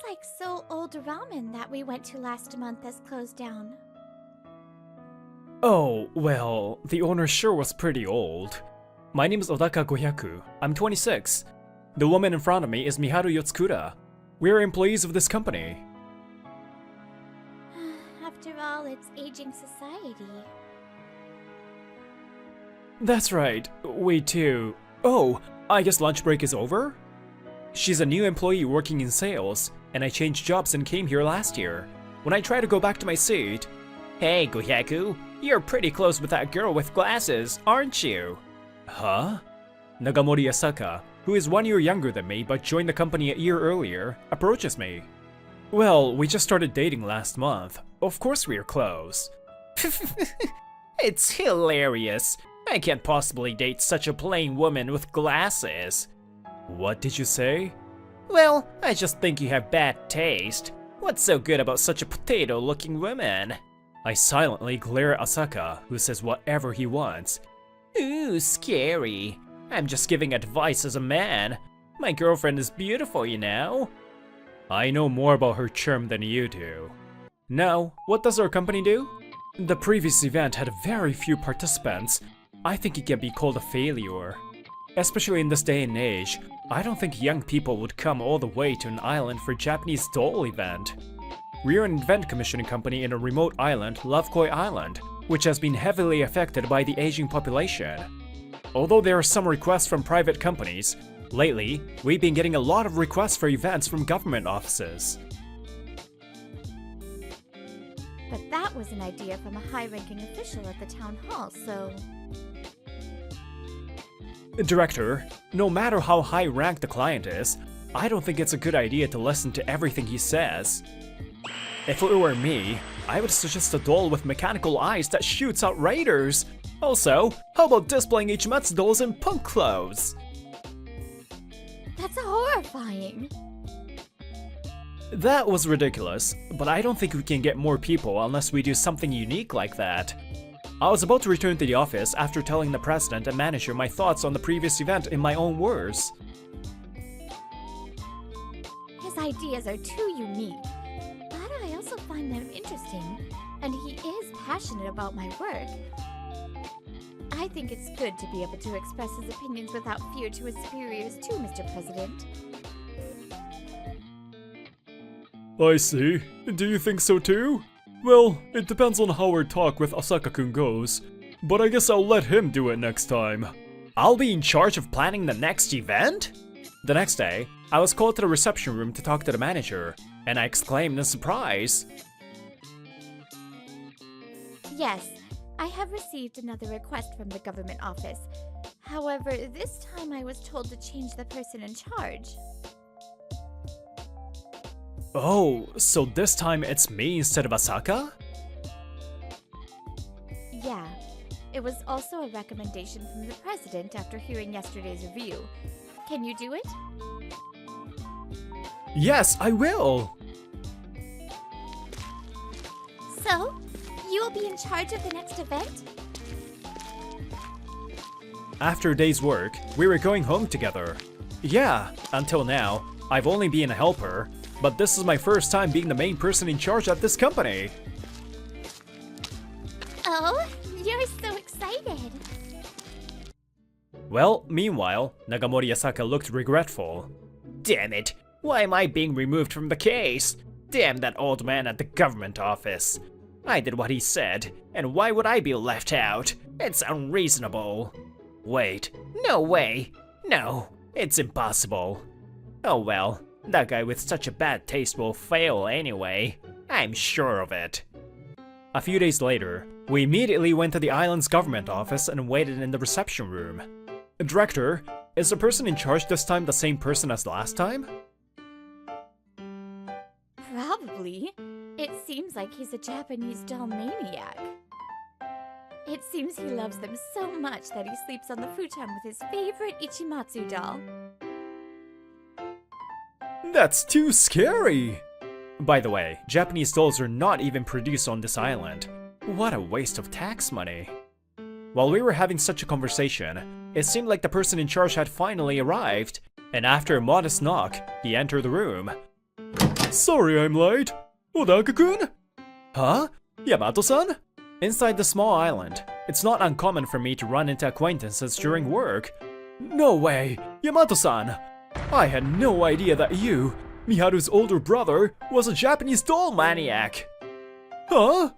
like So Old Ramen that we went to last month has closed down. Oh, well, the owner sure was pretty old. My name is Odaka Gohyaku. I'm 26. The woman in front of me is Miharu Yotsukura. We're employees of this company. After all, it's aging society. That's right, we too. Oh, I guess lunch break is over? She's a new employee working in sales, and I changed jobs and came here last year. When I try to go back to my seat... Hey, Gohyaku, you're pretty close with that girl with glasses, aren't you? Huh? Nagamori Asaka, who is 1 year younger than me but joined the company a year earlier, approaches me. Well, we just started dating last month. Of course we're close. It's hilarious. I can't possibly date such a plain woman with glasses. What did you say? Well, I just think you have bad taste. What's so good about such a potato-looking woman? I silently glare at Asaka, who says whatever he wants. Ooh, scary. I'm just giving advice as a man. My girlfriend is beautiful, you know. I know more about her charm than you do. Now, what does our company do? The previous event had very few participants. I think it can be called a failure. Especially in this day and age, I don't think young people would come all the way to an island for a Japanese doll event. We're an event commissioning company in a remote island, Lovekoi Island, which has been heavily affected by the aging population. Although there are some requests from private companies, lately, we've been getting a lot of requests for events from government offices. But that was an idea from a high-ranking official at the town hall, so... Director, no matter how high-ranked the client is, I don't think it's a good idea to listen to everything he says. If it were me, I would suggest a doll with mechanical eyes that shoots out raiders. Also, how about displaying Ichimatsu dolls in punk clothes? That's horrifying! That was ridiculous, but I don't think we can get more people unless we do something unique like that. I was about to return to the office after telling the president and manager my thoughts on the previous event in my own words. His ideas are too unique, but I also find them interesting, and he is passionate about my work. I think it's good to be able to express his opinions without fear to his superiors too, Mr. President. I see. Do you think so too? Well, it depends on how our talk with Asaka-kun goes, but I guess I'll let him do it next time. I'll be in charge of planning the next event? The next day, I was called to the reception room to talk to the manager, and I exclaimed in surprise. Yes, I have received another request from the government office. However, this time I was told to change the person in charge. Oh, so this time it's me instead of Asaka? Yeah, it was also a recommendation from the president after hearing yesterday's review. Can you do it? Yes, I will! So, you will be in charge of the next event? After a day's work, we were going home together. Yeah, until now, I've only been a helper, but this is my first time being the main person in charge at this company. Oh, you're so excited. Well, meanwhile, Nagamori Asaka looked regretful. Damn it, why am I being removed from the case? Damn that old man at the government office. I did what he said, and why would I be left out? It's unreasonable. Wait, no way. No, it's impossible. Oh well, that guy with such a bad taste will fail anyway. I'm sure of it. A few days later, we immediately went to the island's government office and waited in the reception room. Director, is the person in charge this time the same person as last time? Probably. It seems like he's a Japanese doll maniac. It seems he loves them so much that he sleeps on the futon with his favorite Ichimatsu doll. That's too scary! By the way, Japanese dolls are not even produced on this island. What a waste of tax money. While we were having such a conversation, it seemed like the person in charge had finally arrived, and after a modest knock, he entered the room. Sorry I'm late. Odaka-kun? Huh? Yamato-san? Inside the small island, it's not uncommon for me to run into acquaintances during work. No way! Yamato-san! I had no idea that you, Miharu's older brother, was a Japanese doll maniac! Huh?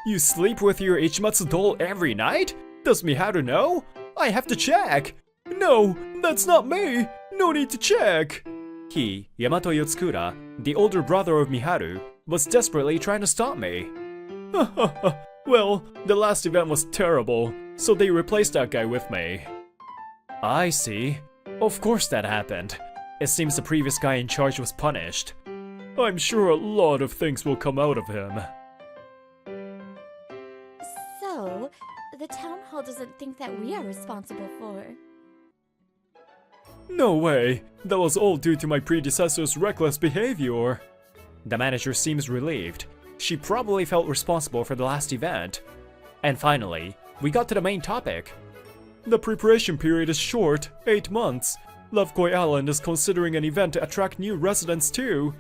You sleep with your Ichimatsu doll every night? Does Miharu know? I have to check! No, that's not me! No need to check! He, Yamato Yotsukura, the older brother of Miharu, was desperately trying to stop me. Well, the last event was terrible, so they replaced that guy with me. I see. Of course that happened. It seems the previous guy in charge was punished. I'm sure a lot of things will come out of him. So, the town hall doesn't think that we are responsible for. No way! That was all due to my predecessor's reckless behavior. The manager seems relieved. She probably felt responsible for the last event. And finally, we got to the main topic. The preparation period is short, 8 months. Lovekoi Island is considering an event to attract new residents too.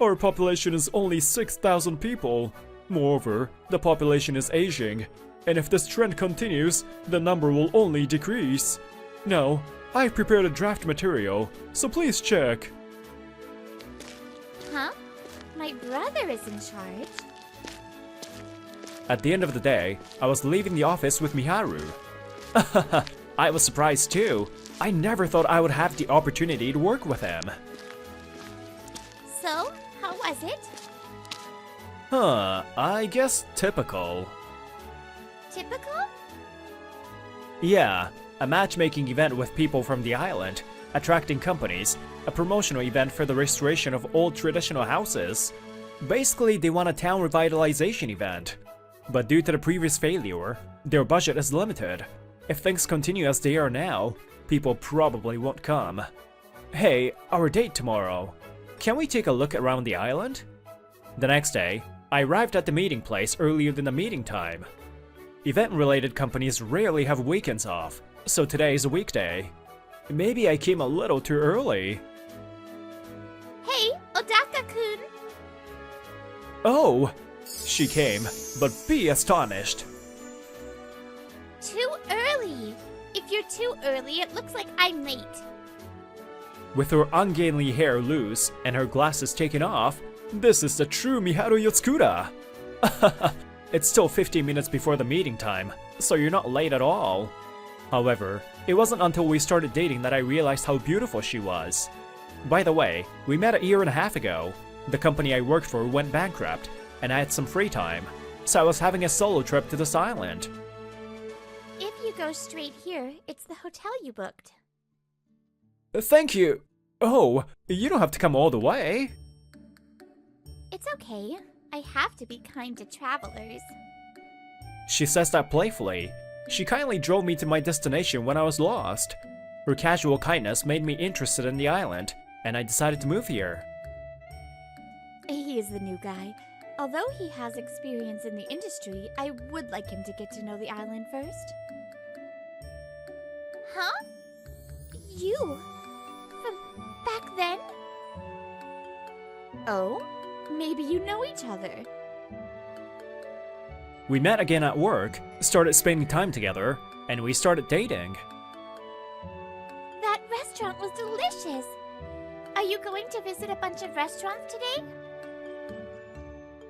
Our population is only 6,000 people. Moreover, the population is aging, and if this trend continues, the number will only decrease. Now, I've prepared a draft material, so please check. Huh? My brother is in charge. At the end of the day, I was leaving the office with Miharu. I was surprised too. I never thought I would have the opportunity to work with him. So, how was it? I guess typical. Typical? Yeah, a matchmaking event with people from the island, attracting companies, a promotional event for the restoration of old traditional houses. Basically, they want a town revitalization event. But due to the previous failure, their budget is limited. If things continue as they are now, people probably won't come. Hey, our date tomorrow. Can we take a look around the island? The next day, I arrived at the meeting place earlier than the meeting time. Event-related companies rarely have weekends off, so today is a weekday. Maybe I came a little too early. Hey, Odaka-kun! Oh! She came, but be astonished. Too early! If you're too early, it looks like I'm late. With her ungainly hair loose and her glasses taken off, this is the true Miharu Yotsukura! It's still 15 minutes before the meeting time, so you're not late at all. However, it wasn't until we started dating that I realized how beautiful she was. By the way, we met a year and a half ago. The company I worked for went bankrupt, and I had some free time, so I was having a solo trip to this island. If you go straight here, it's the hotel you booked. Thank you! Oh, you don't have to come all the way. It's okay. I have to be kind to travelers. She says that playfully. She kindly drove me to my destination when I was lost. Her casual kindness made me interested in the island, and I decided to move here. He is the new guy. Although he has experience in the industry, I would like him to get to know the island first. Huh? You? From back then? Oh? Maybe you know each other. We met again at work, started spending time together, and we started dating. That restaurant was delicious! Are you going to visit a bunch of restaurants today?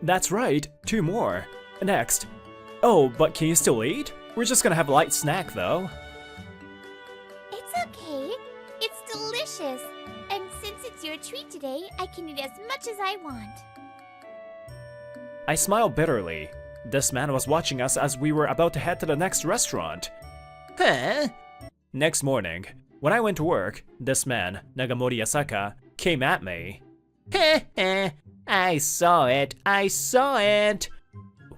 That's right, 2 more. Next. Oh, but can you still eat? We're just gonna have a light snack though. It's okay. It's delicious. And since it's your treat today, I can eat as much as I want. I smiled bitterly. This man was watching us as we were about to head to the next restaurant. Huh? Next morning, when I went to work, this man, Nagamori Asaka, came at me. Heh heh, I saw it.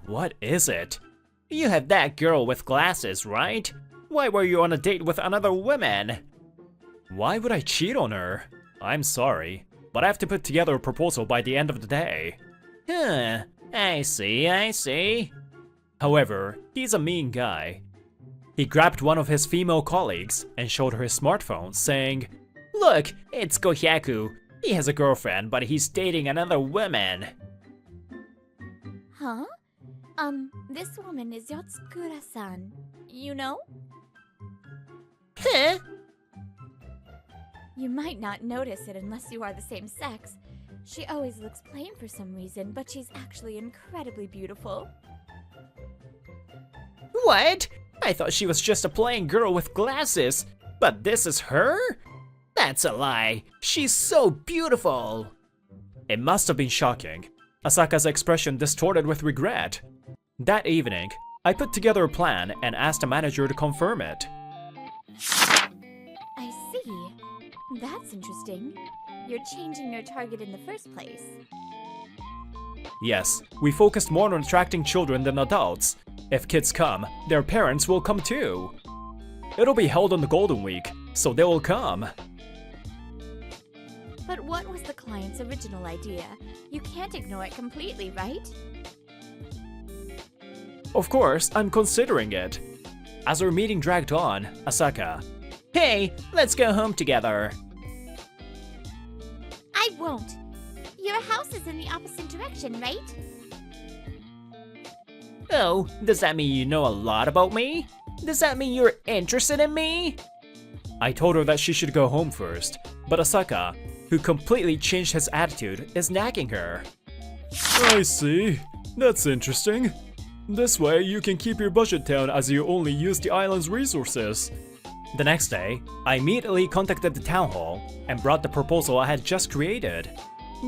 What is it? You have that girl with glasses, right? Why were you on a date with another woman? Why would I cheat on her? I'm sorry, but I have to put together a proposal by the end of the day. Huh, I see. However, he's a mean guy. He grabbed one of his female colleagues and showed her his smartphone, saying, "Look, it's Gohyaku. He has a girlfriend, but he's dating another woman. Huh? This woman is Yotsukura-san. You know? Huh? You might not notice it unless you are the same sex. She always looks plain for some reason, but she's actually incredibly beautiful. What? I thought she was just a plain girl with glasses, but this is her? That's a lie. She's so beautiful. It must have been shocking. Asaka's expression distorted with regret. That evening, I put together a plan and asked the manager to confirm it. I see. That's interesting. You're changing your target in the first place. Yes, we focused more on attracting children than adults. If kids come, their parents will come too. It'll be held on the Golden Week, so they will come. But what was the client's original idea? You can't ignore it completely, right? Of course, I'm considering it. As our meeting dragged on, Asaka, "Hey, let's go home together." I won't. Your house is in the opposite direction, right? Oh, does that mean you know a lot about me? Does that mean you're interested in me? I told her that she should go home first, but Asaka, who completely changed his attitude, is nagging her. I see. That's interesting. This way you can keep your budget down as you only use the island's resources. The next day, I immediately contacted the town hall and brought the proposal I had just created.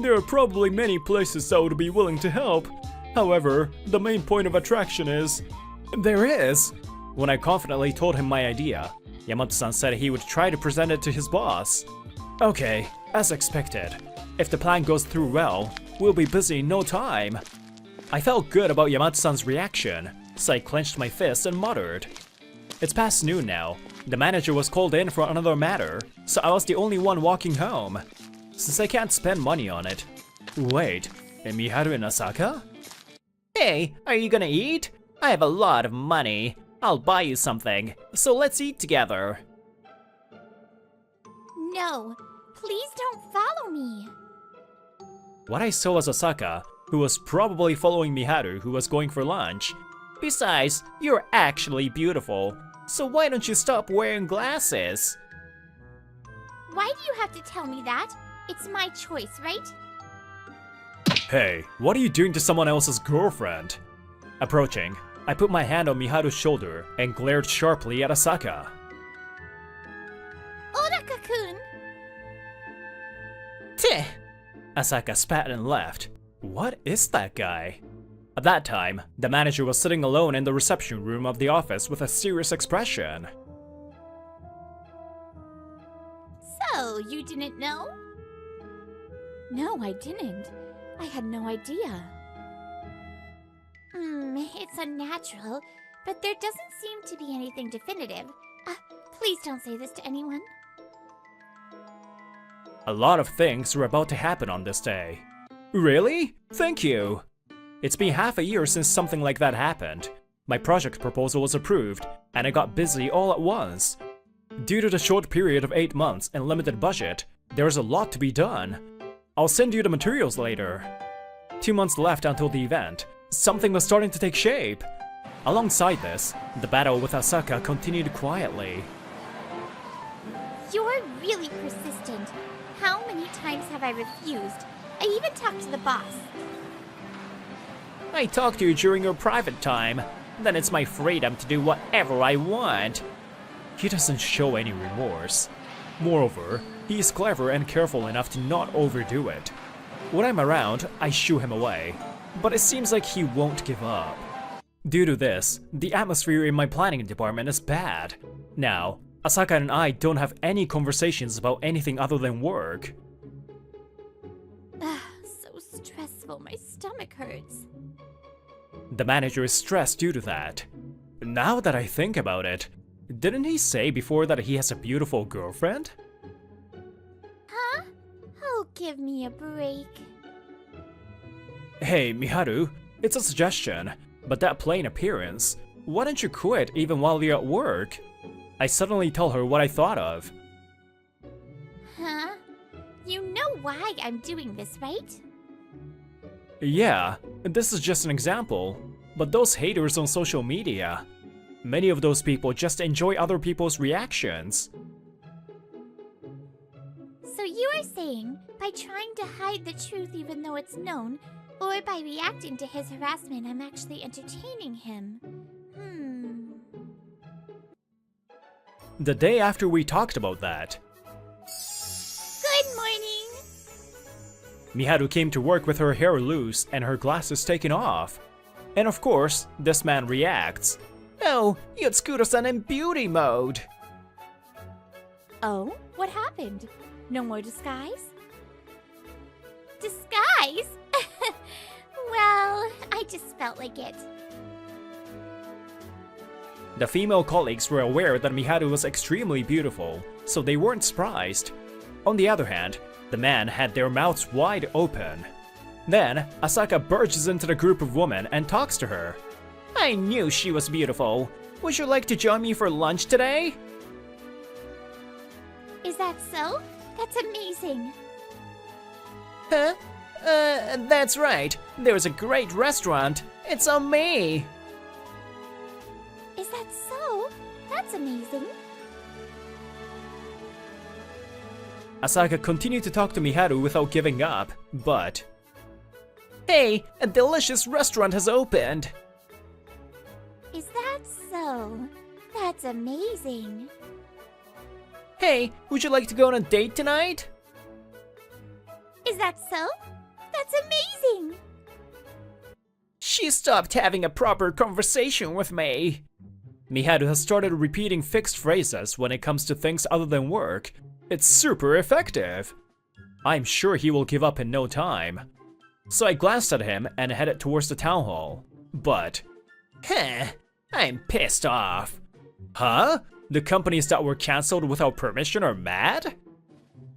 There are probably many places that would be willing to help. However, the main point of attraction is... There is! When I confidently told him my idea, Yamato-san said he would try to present it to his boss. Okay, as expected. If the plan goes through well, we'll be busy in no time. I felt good about Yamato-san's reaction, so I clenched my fist and muttered. It's past noon now. The manager was called in for another matter, so I was the only one walking home. Since I can't spend money on it. Wait, Miharu and Asaka? Hey, are you gonna eat? I have a lot of money. I'll buy you something, so let's eat together. No, please don't follow me. What I saw was Asaka, who was probably following Miharu, who was going for lunch. Besides, you're actually beautiful, so why don't you stop wearing glasses? Why do you have to tell me that? It's my choice, right? Hey, what are you doing to someone else's girlfriend? Approaching, I put my hand on Miharu's shoulder and glared sharply at Asaka. Odaka-kun! Tch! Asaka spat and left. What is that guy? At that time, the manager was sitting alone in the reception room of the office with a serious expression. So, you didn't know? No, I didn't. I had no idea. It's unnatural, but there doesn't seem to be anything definitive. Please don't say this to anyone. A lot of things were about to happen on this day. Really? Thank you! It's been half a year since something like that happened. My project proposal was approved, and I got busy all at once. Due to the short period of 8 months and limited budget, there is a lot to be done. I'll send you the materials later. 2 months left until the event. Something was starting to take shape. Alongside this, the battle with Asaka continued quietly. You're really persistent. How many times have I refused? I even talked to the boss. I talked to you during your private time. Then it's my freedom to do whatever I want. He doesn't show any remorse. Moreover, he is clever and careful enough to not overdo it. When I'm around, I shoo him away. But it seems like he won't give up. Due to this, the atmosphere in my planning department is bad. Now, Asaka and I don't have any conversations about anything other than work. So stressful, my stomach hurts. The manager is stressed due to that. Now that I think about it, didn't he say before that he has a beautiful girlfriend? Huh? Oh, give me a break. Hey, Miharu, it's a suggestion, but that plain appearance, why don't you quit even while you're at work? I suddenly tell her what I thought of. Huh? You know why I'm doing this, right? Yeah, this is just an example. But those haters on social media, many of those people just enjoy other people's reactions. So you are saying, by trying to hide the truth even though it's known, or by reacting to his harassment, I'm actually entertaining him? The day after we talked about that, Good morning! Miharu came to work with her hair loose and her glasses taken off. And of course, this man reacts. Oh, Yotsukudo-san in beauty mode! Oh, what happened? No more disguise? Disguise? Well, I just felt like it. The female colleagues were aware that Miharu was extremely beautiful, so they weren't surprised. On the other hand, the men had their mouths wide open. Then, Asaka barges into the group of women and talks to her. I knew she was beautiful. Would you like to join me for lunch today? Is that so? That's amazing. Huh? That's right. There's a great restaurant. It's on me. Is that so? That's amazing. Asaka continued to talk to Miharu without giving up, but... Hey, a delicious restaurant has opened! Is that so? That's amazing. Hey, would you like to go on a date tonight? Is that so? That's amazing! She stopped having a proper conversation with me. Miharu has started repeating fixed phrases when it comes to things other than work. It's super effective. I'm sure he will give up in no time. So I glanced at him and headed towards the town hall. But, I'm pissed off. Huh? The companies that were cancelled without permission are mad?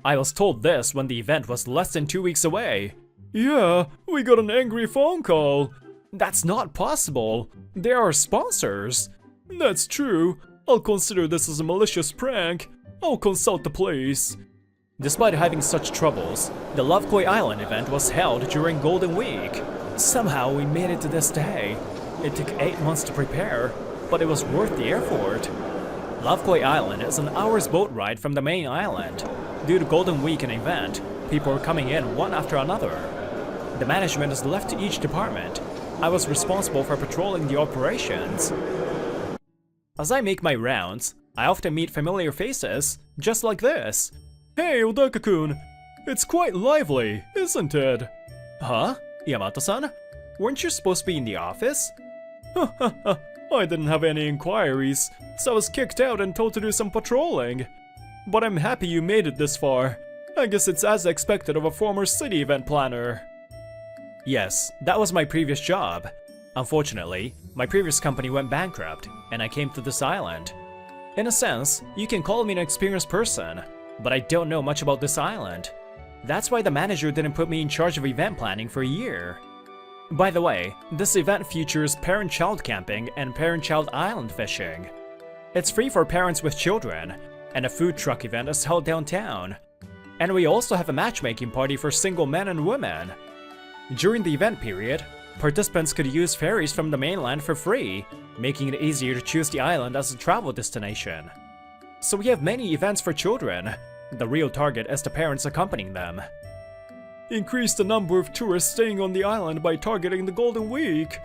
I was told this when the event was less than 2 weeks away. Yeah, we got an angry phone call. That's not possible. They are sponsors. That's true. I'll consider this as a malicious prank. I'll consult the police. Despite having such troubles, the Lovekoi Island event was held during Golden Week. Somehow we made it to this day. It took 8 months to prepare, but it was worth the effort. Lovekoi Island is an hour's boat ride from the main island. Due to Golden Week and event, people are coming in one after another. The management is left to each department. I was responsible for patrolling the operations. As I make my rounds, I often meet familiar faces, just like this. Hey, Odaka-kun! It's quite lively, isn't it? Huh? Yamato-san? Weren't you supposed to be in the office? I didn't have any inquiries, so I was kicked out and told to do some patrolling. But I'm happy you made it this far. I guess it's as expected of a former city event planner. Yes, that was my previous job. Unfortunately, my previous company went bankrupt, and I came to this island. In a sense, you can call me an experienced person, but I don't know much about this island. That's why the manager didn't put me in charge of event planning for a year. By the way, this event features parent-child camping and parent-child island fishing. It's free for parents with children, and a food truck event is held downtown. And we also have a matchmaking party for single men and women. During the event period, participants could use ferries from the mainland for free, making it easier to choose the island as a travel destination. So we have many events for children. The real target is the parents accompanying them. Increase the number of tourists staying on the island by targeting the Golden Week.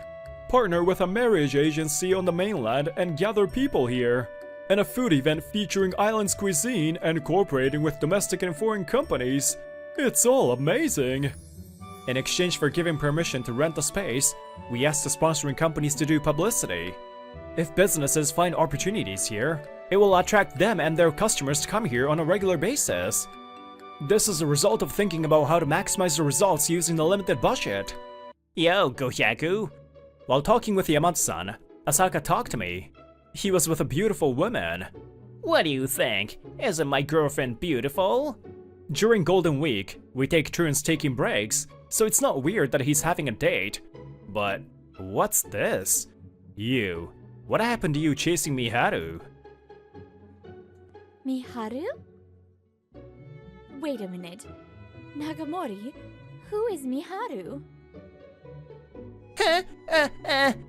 Partner with a marriage agency on the mainland and gather people here. And a food event featuring island's cuisine and cooperating with domestic and foreign companies. It's all amazing. In exchange for giving permission to rent the space, we asked the sponsoring companies to do publicity. If businesses find opportunities here, it will attract them and their customers to come here on a regular basis. This is a result of thinking about how to maximize the results using the limited budget. Yo, Gohyaku! While talking with Yamato-san, Asaka talked to me. He was with a beautiful woman. What do you think? Isn't my girlfriend beautiful? During Golden Week, we take turns taking breaks, so it's not weird that he's having a date. But what's this? You. What happened to you chasing Miharu? Miharu? Wait a minute. Nagamori, who is Miharu?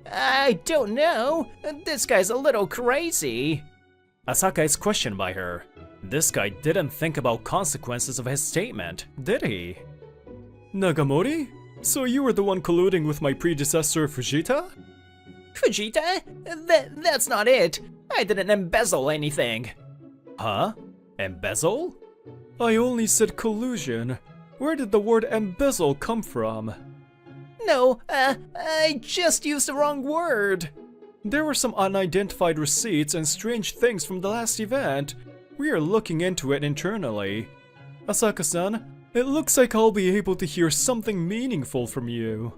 I don't know. This guy's a little crazy. Asaka is questioned by her. This guy didn't think about consequences of his statement, did he? Nagamori? So you were the one colluding with my predecessor Fujita? Fujita? That's not it. I didn't embezzle anything. Huh? Embezzle? I only said collusion. Where did the word embezzle come from? No, I just used the wrong word. There were some unidentified receipts and strange things from the last event. We are looking into it internally. Asaka-san, it looks like I'll be able to hear something meaningful from you.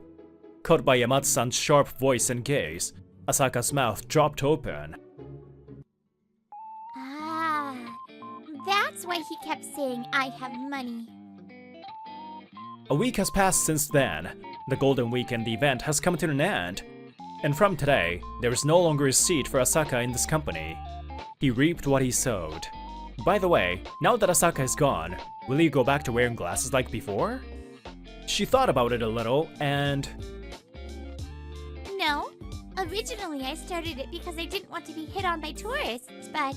Caught by Yamada-san's sharp voice and gaze, Asaka's mouth dropped open. Ah, that's why he kept saying I have money. A week has passed since then. The Golden Week and the event has come to an end. And from today, there is no longer a seat for Asaka in this company. He reaped what he sowed. By the way, now that Asaka is gone, will you go back to wearing glasses like before? She thought about it a little and... No. Originally, I started it because I didn't want to be hit on by tourists, but...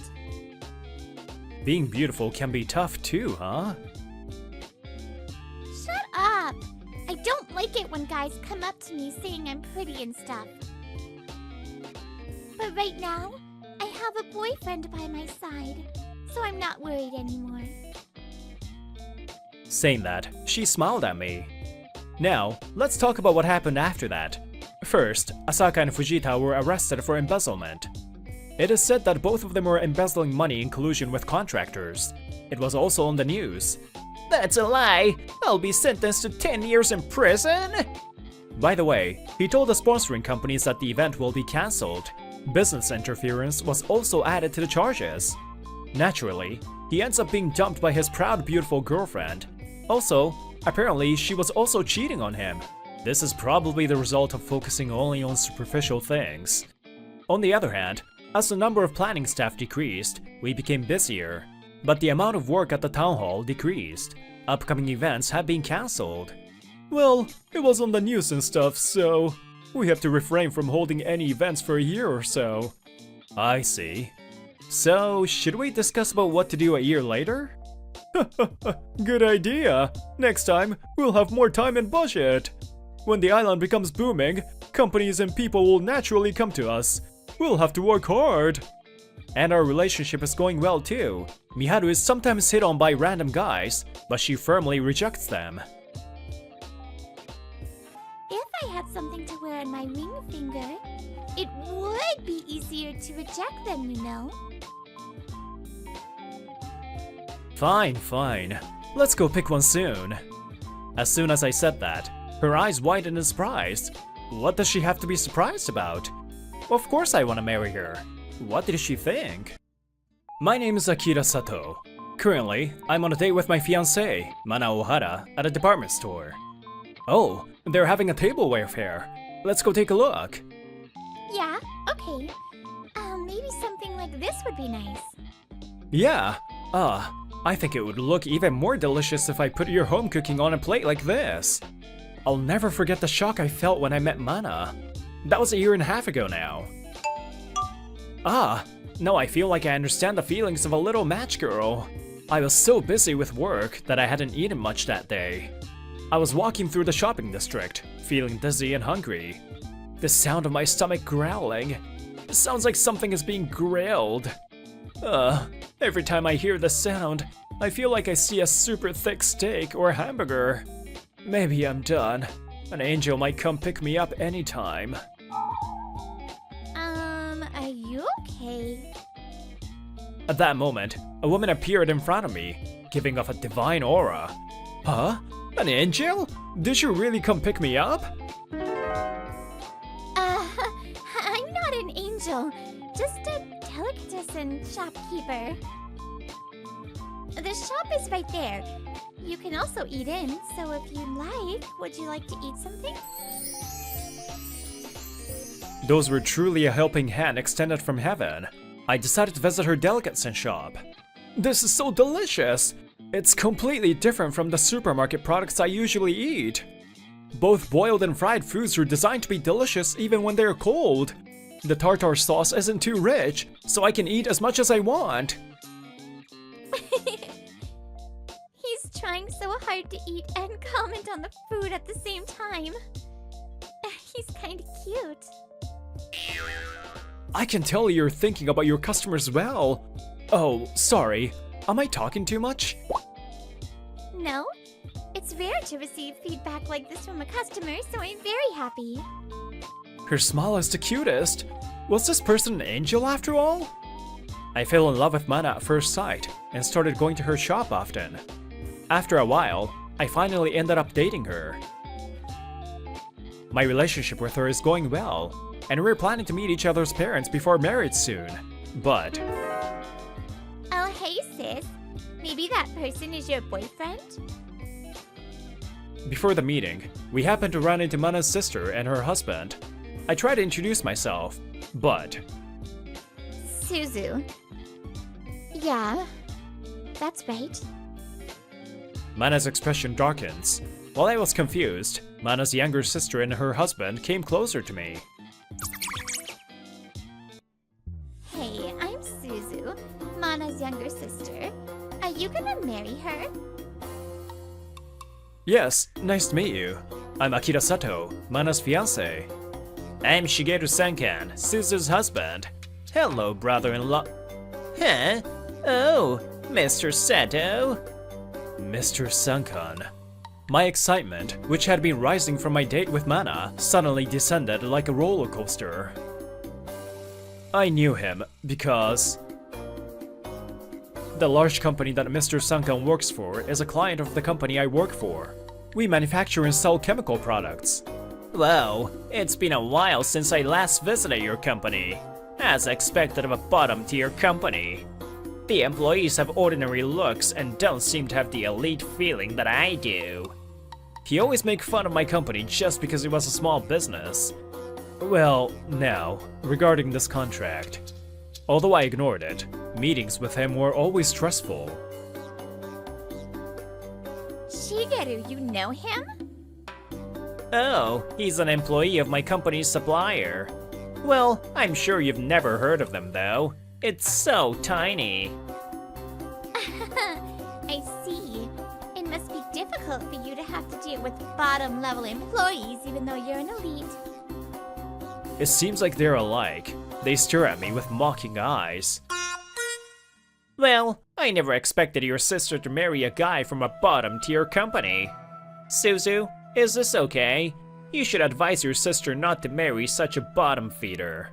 Being beautiful can be tough too, huh? Shut up! I don't like it when guys come up to me saying I'm pretty and stuff. But right now, I have a boyfriend by my side, so I'm not worried anymore. Saying that, she smiled at me. Now, let's talk about what happened after that. First, Asaka and Fujita were arrested for embezzlement. It is said that both of them were embezzling money in collusion with contractors. It was also on the news. That's a lie! I'll be sentenced to 10 years in prison! By the way, he told the sponsoring companies that the event will be cancelled. Business interference was also added to the charges. Naturally, he ends up being dumped by his proud, beautiful girlfriend. Also, apparently she was also cheating on him. This is probably the result of focusing only on superficial things. On the other hand, as the number of planning staff decreased, we became busier. But the amount of work at the town hall decreased. Upcoming events have been cancelled. Well, it was on the news and stuff, so we have to refrain from holding any events for a year or so. I see. So, should we discuss about what to do a year later? Good idea! Next time, we'll have more time and budget! When the island becomes booming, companies and people will naturally come to us. We'll have to work hard! And our relationship is going well too. Miharu is sometimes hit on by random guys, but she firmly rejects them. If I had something to wear on my ring finger, it would be easier to reject them, you know? Fine. Let's go pick one soon. As soon as I said that, her eyes widened in surprise. What does she have to be surprised about? Of course I want to marry her. What did she think? My name is Akira Sato. Currently, I'm on a date with my fiancée, Mana Ohara, at a department store. Oh, they're having a tableware fair. Let's go take a look. Yeah, okay. Maybe something like this would be nice. Yeah, I think it would look even more delicious if I put your home cooking on a plate like this. I'll never forget the shock I felt when I met Mana. That was a year and a half ago now. Now I feel like I understand the feelings of a little match girl. I was so busy with work that I hadn't eaten much that day. I was walking through the shopping district, feeling dizzy and hungry. The sound of my stomach growling. It sounds like something is being grilled. Every time I hear the sound, I feel like I see a super thick steak or hamburger. Maybe I'm done. An angel might come pick me up anytime. Are you okay? At that moment, a woman appeared in front of me, giving off a divine aura. Huh? An angel? Did you really come pick me up? I'm not an angel, just a delicatessen shopkeeper. The shop is right there. You can also eat in, so if you'd like, would you like to eat something? Those were truly a helping hand extended from heaven. I decided to visit her delicatessen shop. This is so delicious! It's completely different from the supermarket products I usually eat. Both boiled and fried foods are designed to be delicious even when they're cold. The tartar sauce isn't too rich, so I can eat as much as I want. He's trying so hard to eat and comment on the food at the same time. He's kinda cute. I can tell you're thinking about your customers well. Oh, sorry. Am I talking too much? No? It's rare to receive feedback like this from a customer, so I'm very happy. Her smile is the cutest. Was this person an angel after all? I fell in love with Mana at first sight and started going to her shop often. After a while, I finally ended up dating her. My relationship with her is going well, and we're planning to meet each other's parents before marriage soon. But... Oh, hey sis. Maybe that person is your boyfriend? Before the meeting, we happened to run into Mana's sister and her husband. I tried to introduce myself, but... Suzu. Yeah, that's right. Mana's expression darkens. While I was confused, Mana's younger sister and her husband came closer to me. Hey, I'm Suzu, Mana's younger sister. Are you gonna marry her? Yes, nice to meet you. I'm Akira Sato, Mana's fiancé. I'm Shigeru Sankan, Suzu's husband. Hello, brother-in-law. Huh? Oh, Mr. Sato? Mr. Sankan. My excitement, which had been rising from my date with Mana, suddenly descended like a roller coaster. I knew him because... the large company that Mr. Sankan works for is a client of the company I work for. We manufacture and sell chemical products. Whoa, it's been a while since I last visited your company. As expected of a bottom-tier company. The employees have ordinary looks and don't seem to have the elite feeling that I do. He always makes fun of my company just because it was a small business. Well, now, regarding this contract. Although I ignored it, meetings with him were always stressful. Shigeru, you know him? Oh, he's an employee of my company's supplier. Well, I'm sure you've never heard of them though. It's so tiny. I see. It must be difficult for you to have to deal with bottom-level employees even though you're an elite. It seems like they're alike. They stare at me with mocking eyes. Well, I never expected your sister to marry a guy from a bottom-tier company. Suzu, is this okay? You should advise your sister not to marry such a bottom feeder.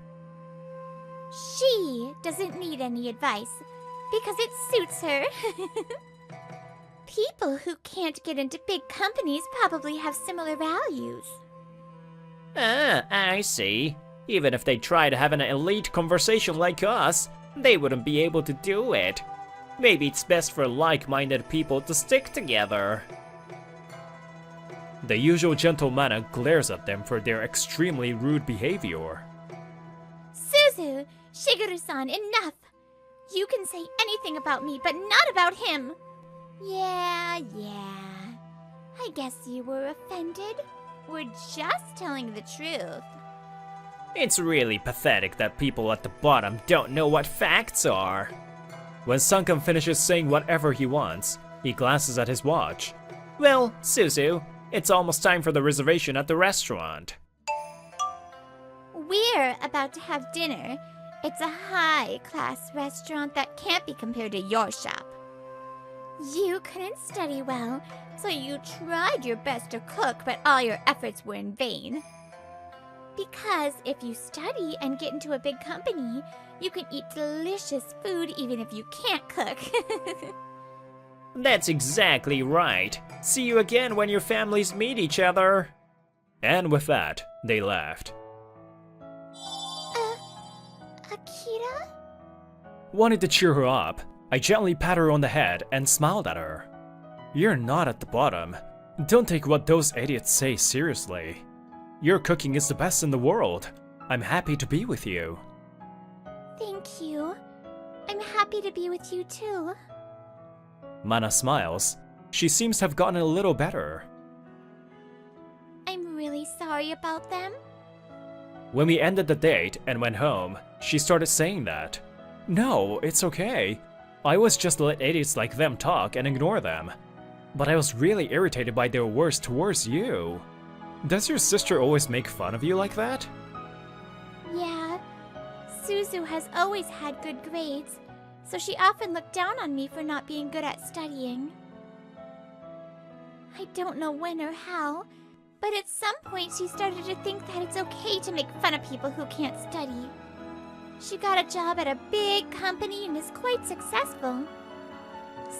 She doesn't need any advice because it suits her. People who can't get into big companies probably have similar values. Ah, I see. Even if they try to have an elite conversation like us, they wouldn't be able to do it. Maybe it's best for like-minded people to stick together. The usual gentle Mana glares at them for their extremely rude behavior. Suzu! Shigeru-san, enough! You can say anything about me, but not about him! Yeah. I guess you were offended. We're just telling the truth. It's really pathetic that people at the bottom don't know what facts are. When Sankan finishes saying whatever he wants, he glances at his watch. Well, Suzu, it's almost time for the reservation at the restaurant. We're about to have dinner. It's a high-class restaurant that can't be compared to your shop. You couldn't study well, so you tried your best to cook, but all your efforts were in vain. Because if you study and get into a big company, you can eat delicious food even if you can't cook. That's exactly right. See you again when your families meet each other. And with that, they laughed. Akira? Wanted to cheer her up, I gently pat her on the head and smiled at her. You're not at the bottom. Don't take what those idiots say seriously. Your cooking is the best in the world. I'm happy to be with you. Thank you. I'm happy to be with you too. Mana smiles. She seems to have gotten a little better. I'm really sorry about them. When we ended the date and went home, she started saying that. No, it's okay. I was just let idiots like them talk and ignore them. But I was really irritated by their words towards you. Does your sister always make fun of you like that? Yeah, Suzu has always had good grades, so she often looked down on me for not being good at studying. I don't know when or how, but at some point she started to think that it's okay to make fun of people who can't study. She got a job at a big company and is quite successful.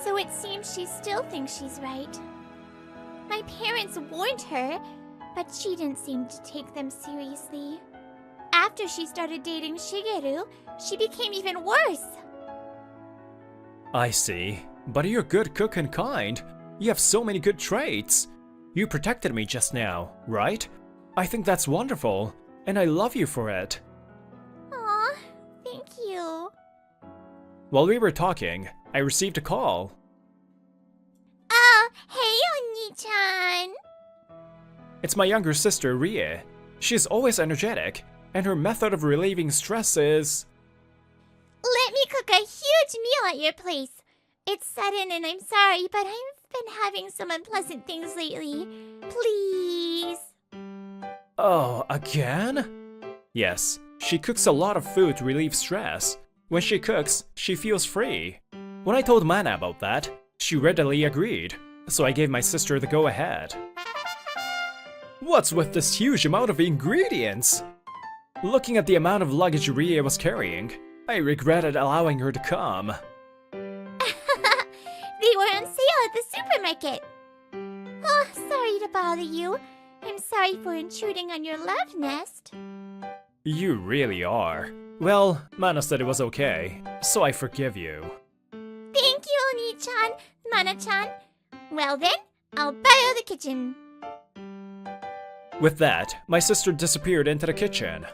So it seems she still thinks she's right. My parents warned her, but she didn't seem to take them seriously. After she started dating Shigeru, she became even worse. I see. But you're a good cook and kind. You have so many good traits. You protected me just now, right? I think that's wonderful, and I love you for it. Aw, thank you. While we were talking, I received a call. Oh, hey, Oni-chan. It's my younger sister, Rie. She's always energetic, and her method of relieving stress is... Let me cook a huge meal at your place. It's sudden and I'm sorry, but I've been having some unpleasant things lately. Please. Oh, again? Yes, she cooks a lot of food to relieve stress. When she cooks, she feels free. When I told Mana about that, she readily agreed, so I gave my sister the go-ahead. What's with this huge amount of ingredients? Looking at the amount of luggage Rie was carrying, I regretted allowing her to come. They were on sale at the supermarket. Oh, sorry to bother you. I'm sorry for intruding on your love nest. You really are. Well, Mana said it was okay, so I forgive you. Thank you, Oni-chan, Mana-chan. Well then, I'll borrow the kitchen. With that, my sister disappeared into the kitchen.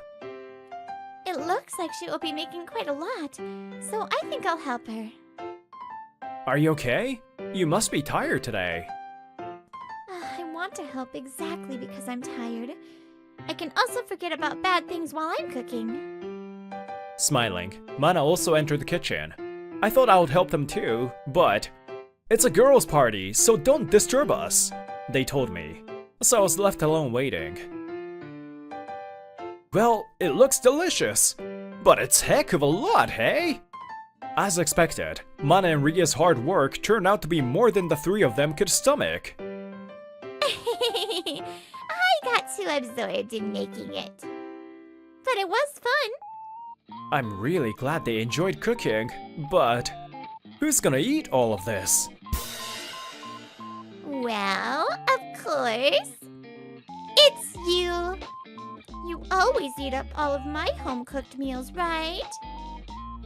It looks like she will be making quite a lot, so I think I'll help her. Are you okay? You must be tired today. I want to help exactly because I'm tired. I can also forget about bad things while I'm cooking. Smiling, Mana also entered the kitchen. I thought I would help them too, but... It's a girls' party, so don't disturb us, they told me. So I was left alone waiting. Well, it looks delicious, but it's heck of a lot, hey? As expected, Mana and Rie's hard work turned out to be more than the three of them could stomach. I got too absorbed in making it. But it was fun. I'm really glad they enjoyed cooking, but who's gonna eat all of this? Well, of course. It's you. You always eat up all of my home-cooked meals, right?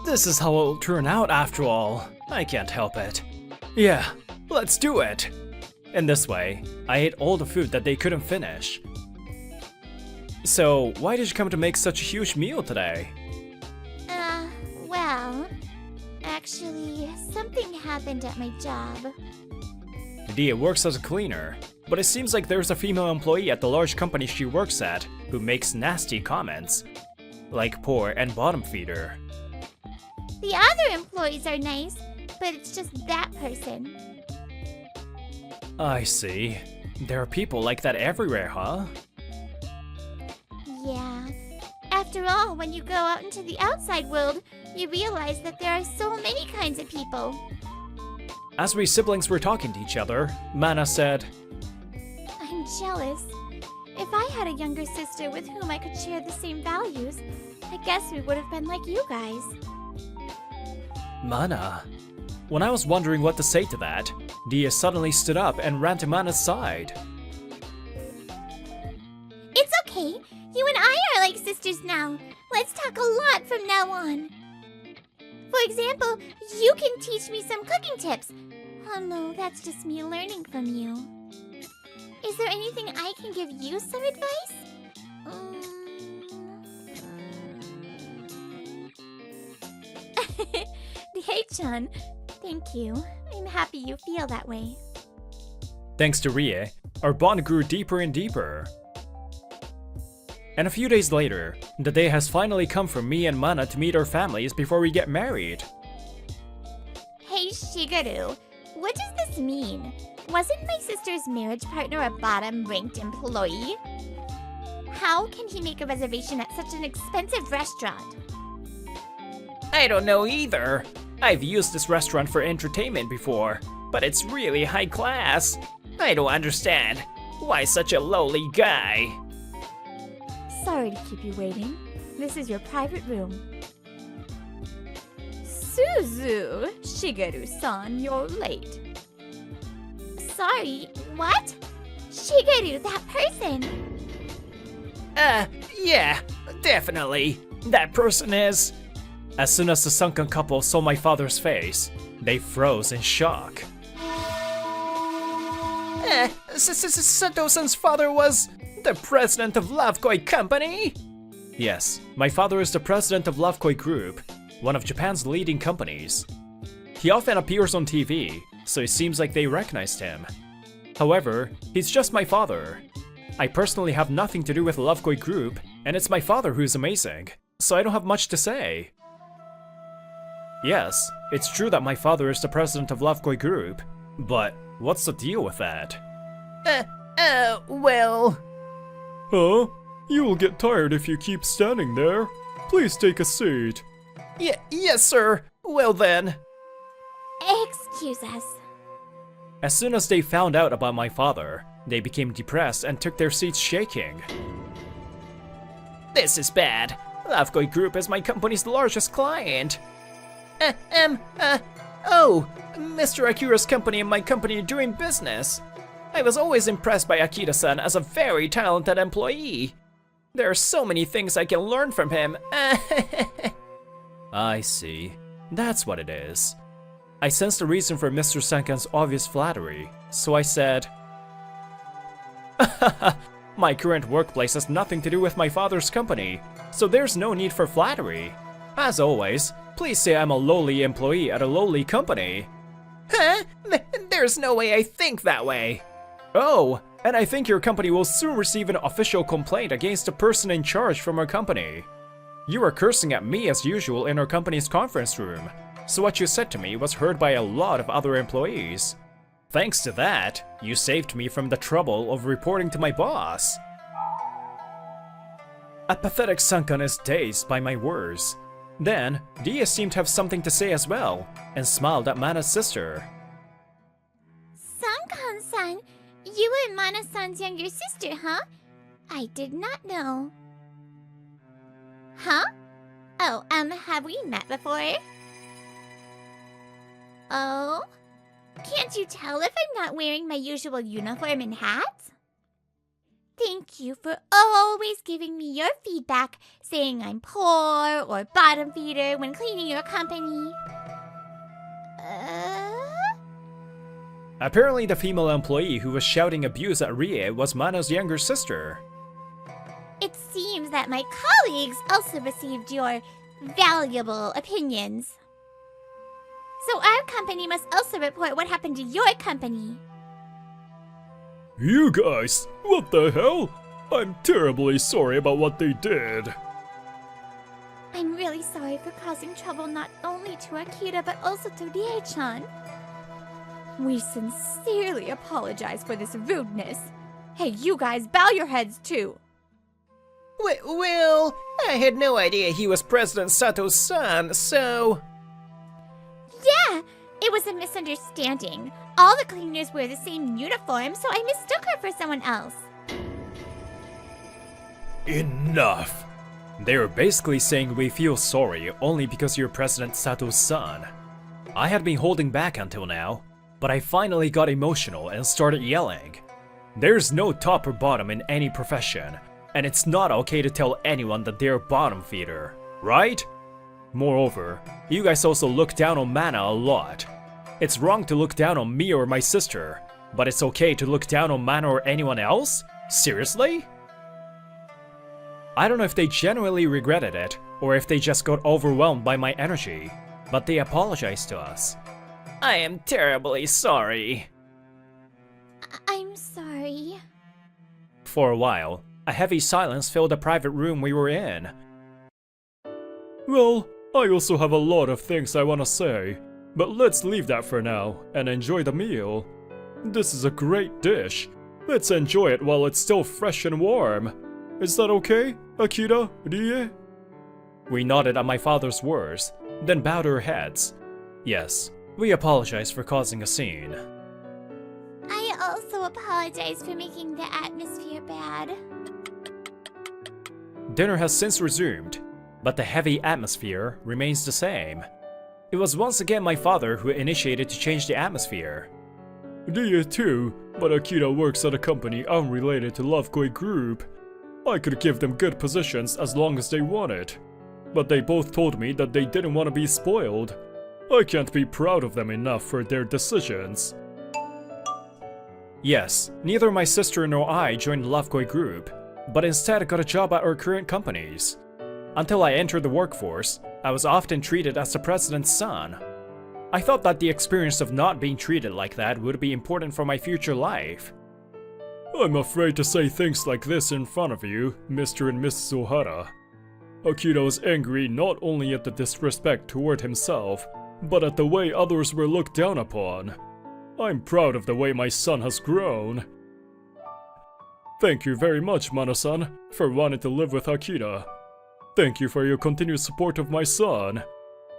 This is how it'll turn out after all. I can't help it. Yeah, let's do it. In this way, I ate all the food that they couldn't finish. So, why did you come to make such a huge meal today? Well, actually, something happened at my job. Dia works as a cleaner, but it seems like there's a female employee at the large company she works at who makes nasty comments, like poor and bottom feeder. The other employees are nice, but it's just that person. I see. There are people like that everywhere, huh? Yeah. After all, when you go out into the outside world, you realize that there are so many kinds of people. As we siblings were talking to each other, Mana said, I'm jealous. If I had a younger sister with whom I could share the same values, I guess we would have been like you guys. Mana. When I was wondering what to say to that, Dia suddenly stood up and ran to Mana's side. It's okay. You and I are like sisters now. Let's talk a lot from now on. For example, you can teach me some cooking tips. Oh no, that's just me learning from you. Is there anything I can give you some advice? Hey-chan, thank you. I'm happy you feel that way. Thanks to Rie, our bond grew deeper and deeper. And a few days later, the day has finally come for me and Mana to meet our families before we get married. Hey Shigeru, what does this mean? Wasn't my sister's marriage partner a bottom-ranked employee? How can he make a reservation at such an expensive restaurant? I don't know either. I've used this restaurant for entertainment before, but it's really high class. I don't understand. Why such a lowly guy? Sorry to keep you waiting. This is your private room. Suzu, Shigeru-san, you're late. Sorry, what? Shigeru, that person! Yeah, definitely. That person is... As soon as the sunken couple saw my father's face, they froze in shock. Sato-san's father was the president of Lovekoi Company? Yes, my father is the president of Lovekoi Group, one of Japan's leading companies. He often appears on TV, so it seems like they recognized him. However, he's just my father. I personally have nothing to do with Lovekoi Group, and it's my father who's amazing, so I don't have much to say. Yes, it's true that my father is the president of Lovekoi Group, but what's the deal with that? Well... Huh? You will get tired if you keep standing there. Please take a seat. Yes, sir. Well then. Excuse us. As soon as they found out about my father, they became depressed and took their seats shaking. This is bad. Lovekoi Group is my company's largest client. Oh, Mr. Akira's company and my company are doing business. I was always impressed by Akira-san as a very talented employee. There are so many things I can learn from him. I see. That's what it is. I sensed the reason for Mr. Sankan's obvious flattery, so I said, my current workplace has nothing to do with my father's company, so there's no need for flattery. As always, please say I'm a lowly employee at a lowly company. Huh? There's no way I think that way. Oh, and I think your company will soon receive an official complaint against the person in charge from our company. You were cursing at me as usual in our company's conference room, so what you said to me was heard by a lot of other employees. Thanks to that, you saved me from the trouble of reporting to my boss. A pathetic Sankan is dazed by my words. Then, Dia seemed to have something to say as well, and smiled at Mana's sister. Sankan-san, you and Mana-san's younger sister, huh? I did not know. Huh? Oh, have we met before? Oh? Can't you tell if I'm not wearing my usual uniform and hat? Thank you for always giving me your feedback, saying I'm poor or bottom feeder when cleaning your company. Apparently the female employee who was shouting abuse at Rie was Mana's younger sister. It seems that my colleagues also received your valuable opinions. So our company must also report what happened to your company. You guys, what the hell? I'm terribly sorry about what they did. I'm really sorry for causing trouble not only to Akira but also to Rie-chan. We sincerely apologize for this rudeness. Hey, you guys, bow your heads too. Well, I had no idea he was President Sato's son, so... Yeah, it was a misunderstanding. All the cleaners wear the same uniform, so I mistook her for someone else. Enough! They were basically saying we feel sorry only because you're President Sato's son. I had been holding back until now, but I finally got emotional and started yelling. There's no top or bottom in any profession, and it's not okay to tell anyone that they're a bottom feeder, right? Moreover, you guys also look down on Mana a lot. It's wrong to look down on me or my sister, but it's okay to look down on Mana or anyone else? Seriously? I don't know if they genuinely regretted it, or if they just got overwhelmed by my energy, but they apologized to us. I am terribly sorry. I'm sorry. For a while, a heavy silence filled the private room we were in. Well, I also have a lot of things I want to say, but let's leave that for now and enjoy the meal. This is a great dish. Let's enjoy it while it's still fresh and warm. Is that okay, Akira, Rie? We nodded at my father's words, then bowed our heads. Yes, we apologize for causing a scene. I also apologize for making the atmosphere bad. Dinner has since resumed, but the heavy atmosphere remains the same. It was once again my father who initiated to change the atmosphere. Rie too, but Akira works at a company unrelated to Lovekoi Group. I could give them good positions as long as they wanted. But they both told me that they didn't want to be spoiled. I can't be proud of them enough for their decisions. Yes, neither my sister nor I joined the Lovekoi Group, but instead got a job at our current companies. Until I entered the workforce, I was often treated as the president's son. I thought that the experience of not being treated like that would be important for my future life. I'm afraid to say things like this in front of you, Mr. and Mrs. Ohara. Akira was angry not only at the disrespect toward himself, but at the way others were looked down upon. I'm proud of the way my son has grown. Thank you very much, Mana-san, for wanting to live with Akira. Thank you for your continued support of my son.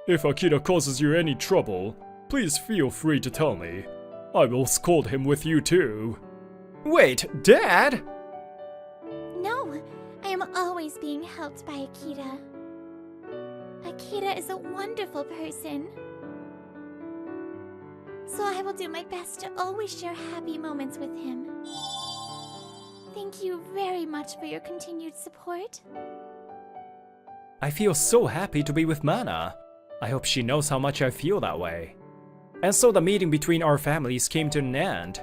If Akira causes you any trouble, please feel free to tell me. I will scold him with you too. Wait, Dad? No, I am always being helped by Akira. Akira is a wonderful person. So I will do my best to always share happy moments with him. Thank you very much for your continued support. I feel so happy to be with Mana. I hope she knows how much I feel that way. And so the meeting between our families came to an end.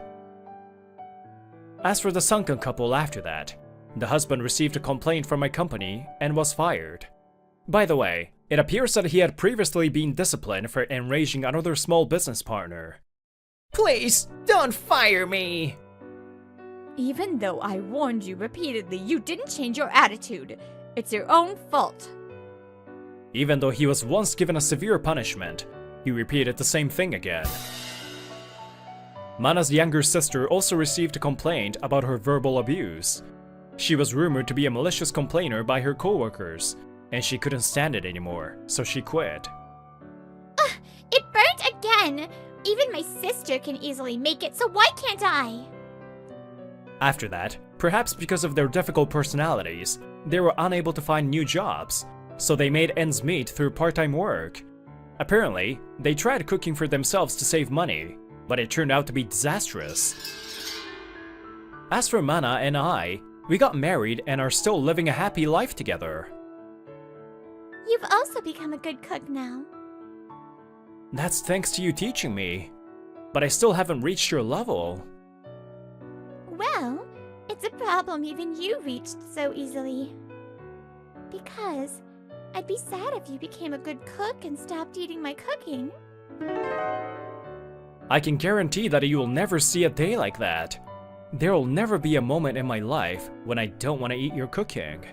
As for the sunken couple after that, the husband received a complaint from my company and was fired. By the way, it appears that he had previously been disciplined for enraging another small business partner. Please, don't fire me! Even though I warned you repeatedly, you didn't change your attitude. It's your own fault. Even though he was once given a severe punishment, he repeated the same thing again. Mana's younger sister also received a complaint about her verbal abuse. She was rumored to be a malicious complainer by her coworkers, and she couldn't stand it anymore, so she quit. It burnt again! Even my sister can easily make it, so why can't I? After that, perhaps because of their difficult personalities, they were unable to find new jobs, so they made ends meet through part-time work. Apparently, they tried cooking for themselves to save money, but it turned out to be disastrous. As for Mana and I, we got married and are still living a happy life together. You've also become a good cook now. That's thanks to you teaching me, but I still haven't reached your level. Well, it's a problem even you reached so easily. Because I'd be sad if you became a good cook and stopped eating my cooking. I can guarantee that you will never see a day like that. There will never be a moment in my life when I don't want to eat your cooking.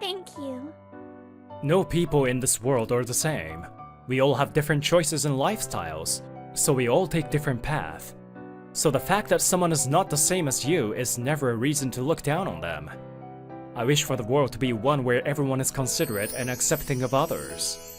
Thank you. No people in this world are the same. We all have different choices and lifestyles, so we all take different paths. So the fact that someone is not the same as you is never a reason to look down on them. I wish for the world to be one where everyone is considerate and accepting of others.